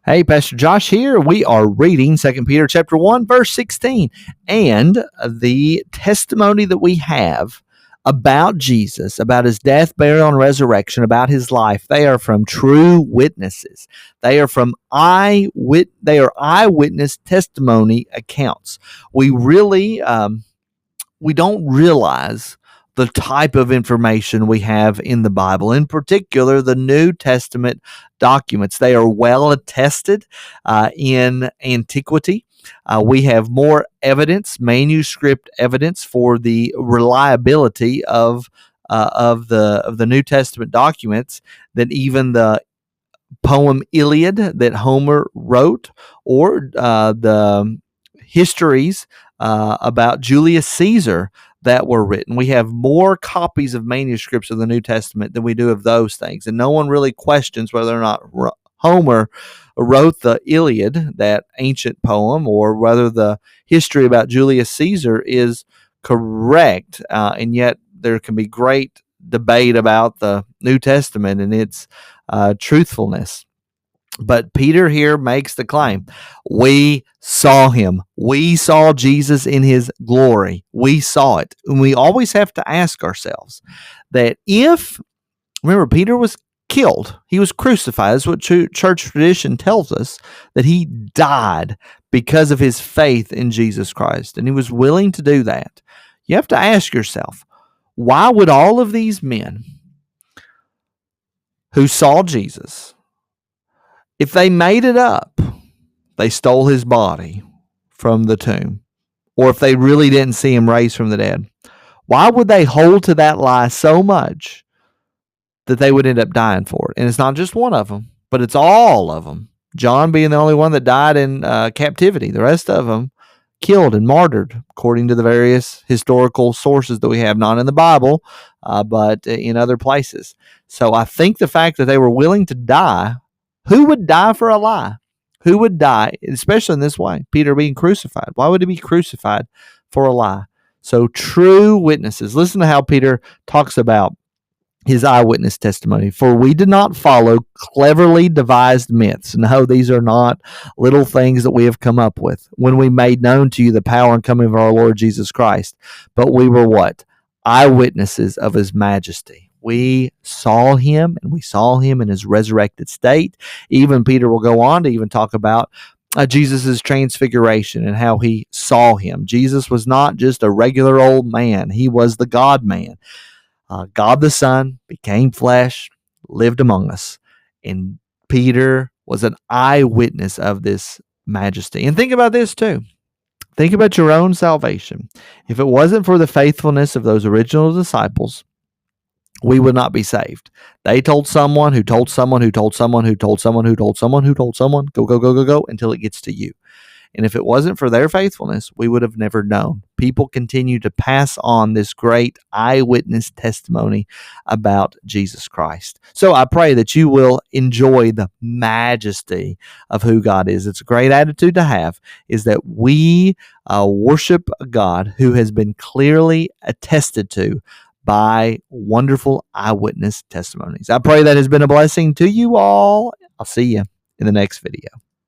Hey, Pastor Josh here. We are reading 2 Peter chapter 1, verse 16. And the testimony that we have about Jesus, about his death, burial, and resurrection, about his life, they are from true witnesses. They are from eyewitness testimony accounts. We don't realize the type of information we have in the Bible, in particular the New Testament documents. They are well attested in antiquity. We have more evidence, manuscript evidence, for the reliability of the New Testament documents than even the poem Iliad that Homer wrote, or the histories about Julius Caesar that were written. We have more copies of manuscripts of the New Testament than we do of those things. And no one really questions whether or not Homer wrote the Iliad, that ancient poem, or whether the history about Julius Caesar is correct. And yet there can be great debate about the New Testament and its truthfulness. But Peter here makes the claim. We saw him. We saw Jesus in his glory. We saw it. And we always have to ask ourselves that remember, Peter was killed. He was crucified. That's what church tradition tells us, that he died because of his faith in Jesus Christ. And he was willing to do that. You have to ask yourself, why would all of these men who saw Jesus, if they made it up, they stole his body from the tomb, or if they really didn't see him raised from the dead, why would they hold to that lie so much that they would end up dying for it? And it's not just one of them, but it's all of them. John being the only one that died in captivity. The rest of them killed and martyred, according to the various historical sources that we have, not in the Bible, but in other places. So I think the fact that they were willing to die. Who would die for a lie? Who would die, especially in this way? Peter being crucified. Why would he be crucified for a lie? So true witnesses. Listen to how Peter talks about his eyewitness testimony. For we did not follow cleverly devised myths. No, these are not little things that we have come up with when we made known to you the power and coming of our Lord Jesus Christ. But we were what? Eyewitnesses of his majesty. We saw him, and we saw him in his resurrected state. Even Peter will go on to even talk about Jesus' transfiguration and how he saw him. Jesus was not just a regular old man. He was the God-man. God the Son became flesh, lived among us. And Peter was an eyewitness of this majesty. And think about this too. Think about your own salvation. If it wasn't for the faithfulness of those original disciples, we would not be saved. They told someone who told someone who told someone who told someone who told someone who told someone, go, until it gets to you. And if it wasn't for their faithfulness, we would have never known. People continue to pass on this great eyewitness testimony about Jesus Christ. So I pray that you will enjoy the majesty of who God is. It's a great attitude to have, is that we worship a God who has been clearly attested to by wonderful eyewitness testimonies. I pray that has been a blessing to you all. I'll see you in the next video.